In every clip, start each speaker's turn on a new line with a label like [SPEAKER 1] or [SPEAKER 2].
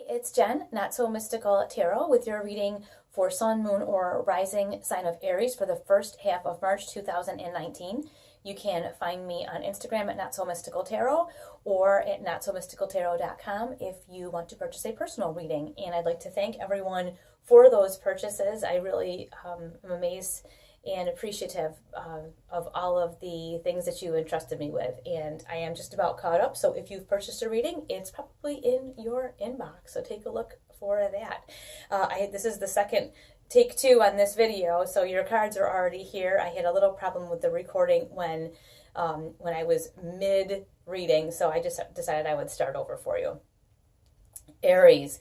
[SPEAKER 1] It's Jen, Not So Mystical Tarot, with your reading for Sun, Moon, or Rising sign of Aries for the first half of March 2019. You can find me on Instagram at Not So Mystical Tarot or at notsomysticaltarot.com if you want to purchase a personal reading. And I'd like to thank everyone for those purchases. I really am amazed and appreciative of all of the things that you entrusted me with. And I am just about caught up, so if you've purchased a reading, it's probably in your inbox, so take a look for that. This is the second take two on this video, so your cards are already here. I had a little problem with the recording when I was mid-reading, so I just decided I would start over for you. Aries.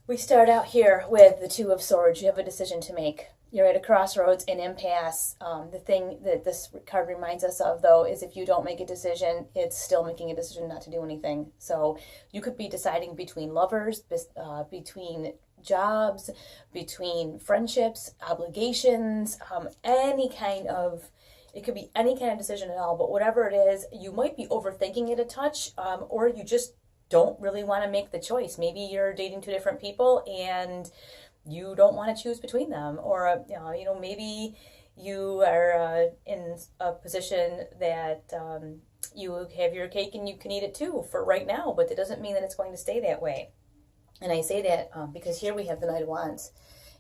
[SPEAKER 1] We start out here with the Two of Swords. You have a decision to make. You're at a crossroads, an impasse. The thing that this card reminds us of, though, is if you don't make a decision, it's still making a decision not to do anything. So you could be deciding between lovers, between jobs, between friendships, obligations, it could be any kind of decision at all. But whatever it is, you might be overthinking it a touch, or you just don't really want to make the choice. Maybe you're dating two different people and you don't want to choose between them, or maybe you are in a position that you have your cake and you can eat it too for right now, but it doesn't mean that it's going to stay that way. And I say that because here we have the Knight of Wands,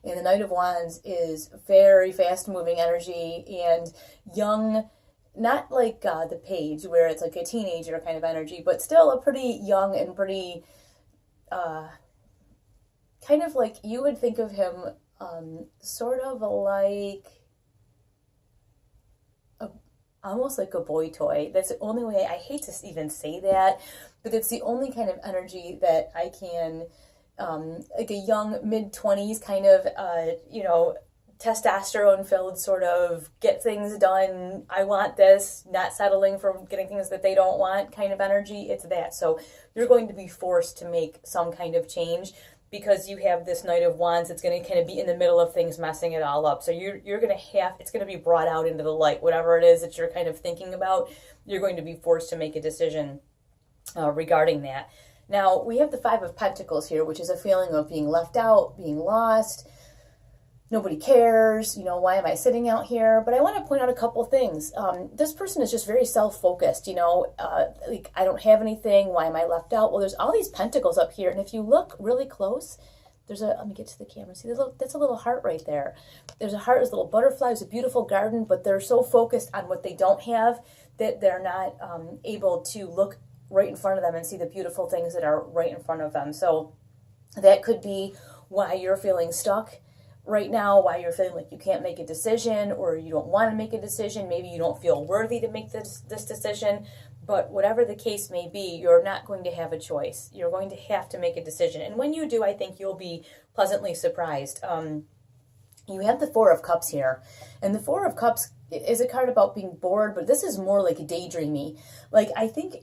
[SPEAKER 1] and the Knight of Wands is very fast-moving energy and young. Not like the Page, where it's like a teenager kind of energy, but still a pretty young and pretty kind of like, you would think of him sort of like almost like a boy toy. That's the only way, I hate to even say that, but it's the only kind of energy that I can, like a young mid-20s kind of, testosterone-filled sort of get things done, I want this, not settling for getting things that they don't want kind of energy. It's that. So you're going to be forced to make some kind of change because you have this Knight of Wands. It's going to kind of be in the middle of things, messing it all up. So you're going to have, it's going to be brought out into the light. Whatever it is that you're kind of thinking about, you're going to be forced to make a decision regarding that. Now, we have the Five of Pentacles here, which is a feeling of being left out, being lost. Nobody cares, why am I sitting out here? But I want to point out a couple things. This person is just very self-focused, like, I don't have anything, why am I left out? Well, there's all these pentacles up here, and if you look really close, let me get to the camera, see, that's a little heart right there. There's a heart, there's a little butterfly, there's a beautiful garden, but they're so focused on what they don't have that they're not able to look right in front of them and see the beautiful things that are right in front of them. So that could be why you're feeling stuck right now, why you're feeling like you can't make a decision, or you don't want to make a decision. Maybe you don't feel worthy to make this decision. But whatever the case may be, you're not going to have a choice. You're going to have to make a decision. And when you do, I think you'll be pleasantly surprised. You have the Four of Cups here. And the Four of Cups is a card about being bored, but this is more like a daydreamy. Like, I think,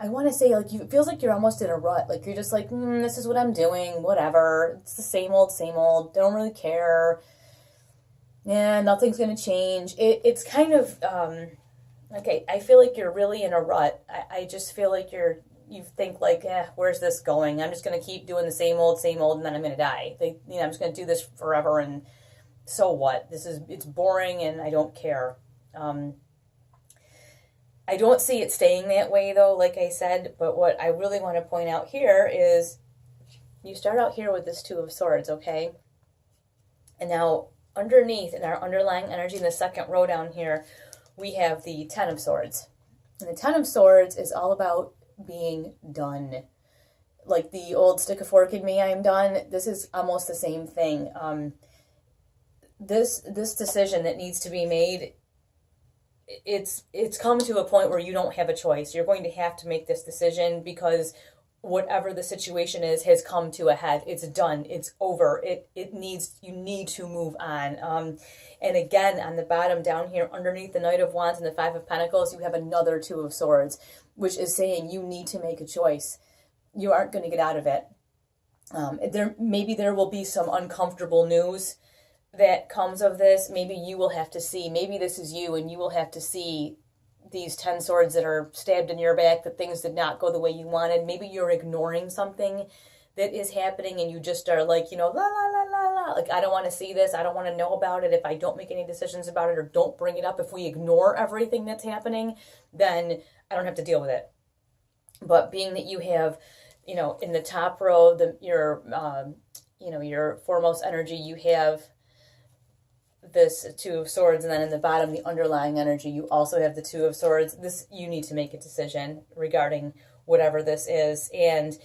[SPEAKER 1] I want to say, like, it feels like you're almost in a rut. Like, you're just like, this is what I'm doing, whatever. It's the same old, don't really care. Yeah, nothing's going to change. It's kind of, okay, I feel like you're really in a rut. I just feel like you think like, where's this going? I'm just going to keep doing the same old, and then I'm going to die. I'm just going to do this forever, and so what? It's boring, and I don't care. I don't see it staying that way, though, like I said, but what I really want to point out here is you start out here with this Two of Swords, okay? And now underneath, in our underlying energy in the second row down here, we have the Ten of Swords. And the Ten of Swords is all about being done. Like the old stick a fork in me, I am done. This is almost the same thing. This decision that needs to be made, it's come to a point where you don't have a choice. You're going to have to make this decision because whatever the situation is has come to a head. It's done. It's over. You need to move on. And again, on the bottom down here, underneath the Knight of Wands and the Five of Pentacles, you have another Two of Swords, which is saying you need to make a choice. You aren't going to get out of it. Maybe there will be some uncomfortable news that comes of this. Maybe you will have to see, maybe this is you, and you will have to see these 10 swords that are stabbed in your back, that things did not go the way you wanted. Maybe you're ignoring something that is happening and you just are like, la, la, la, la, la. Like, I don't want to see this. I don't want to know about it. If I don't make any decisions about it or don't bring it up, if we ignore everything that's happening, then I don't have to deal with it. But being that you have, in the top row, your foremost energy, you have this Two of Swords, and then in the bottom, the underlying energy, you also have the Two of Swords. You need to make a decision regarding whatever this is. And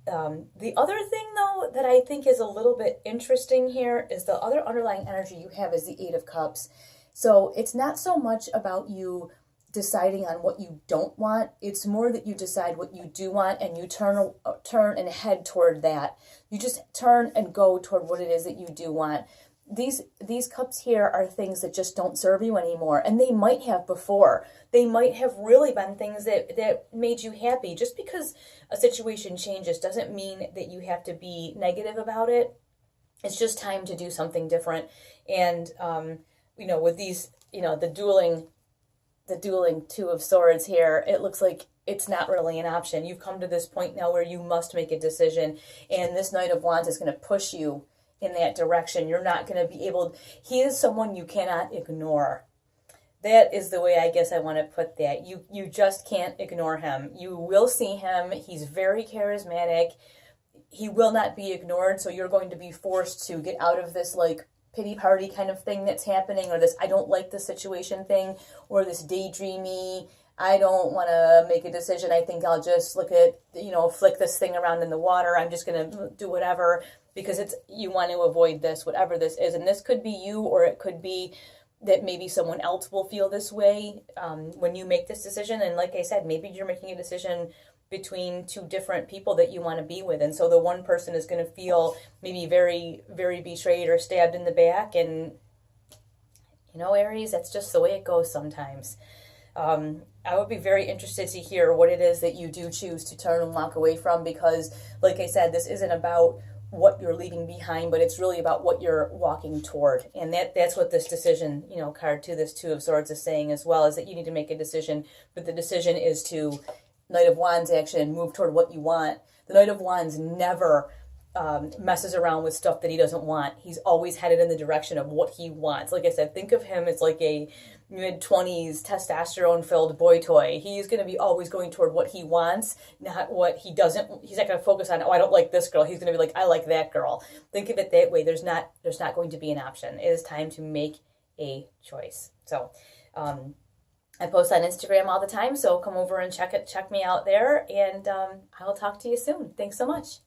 [SPEAKER 1] the other thing, though, that I think is a little bit interesting here is the other underlying energy you have is the Eight of Cups. So it's not so much about you deciding on what you don't want. It's more that you decide what you do want and you turn and head toward that. You just turn and go toward what it is that you do want. These cups here are things that just don't serve you anymore, and they might have before. They might have really been things that made you happy. Just because a situation changes doesn't mean that you have to be negative about it. It's just time to do something different. And with these, the dueling Two of Swords here, it looks like it's not really an option. You've come to this point now where you must make a decision, and this Knight of Wands is going to push you in that direction. You're not going to be able, he is someone you cannot ignore. That is the way I guess I want to put that. You just can't ignore him. You will see him. He's very charismatic. He will not be ignored, so you're going to be forced to get out of this like pity party kind of thing that's happening, or this I don't like the situation thing, or this daydreamy, I don't want to make a decision. I think I'll just look at, flick this thing around in the water. I'm just going to do whatever, because you want to avoid this, whatever this is. And this could be you, or it could be that maybe someone else will feel this way when you make this decision. And like I said, maybe you're making a decision between two different people that you want to be with. And so the one person is going to feel maybe very, very betrayed or stabbed in the back. And, Aries, that's just the way it goes sometimes. I would be very interested to hear what it is that you do choose to turn and walk away from, because, like I said, this isn't about what you're leaving behind, but it's really about what you're walking toward. And that's what this decision, card to this Two of Swords is saying as well, is that you need to make a decision, but the decision is to Knight of Wands action and move toward what you want. The Knight of Wands never messes around with stuff that he doesn't want. He's always headed in the direction of what he wants. Like I said, think of him as like a mid-20s testosterone-filled boy toy. He's going to be always going toward what he wants, not what he doesn't. He's not going to focus on, I don't like this girl. He's going to be like, I like that girl. Think of it that way. There's not going to be an option. It is time to make a choice. So I post on Instagram all the time, so come over and check me out there, and I'll talk to you soon. Thanks so much.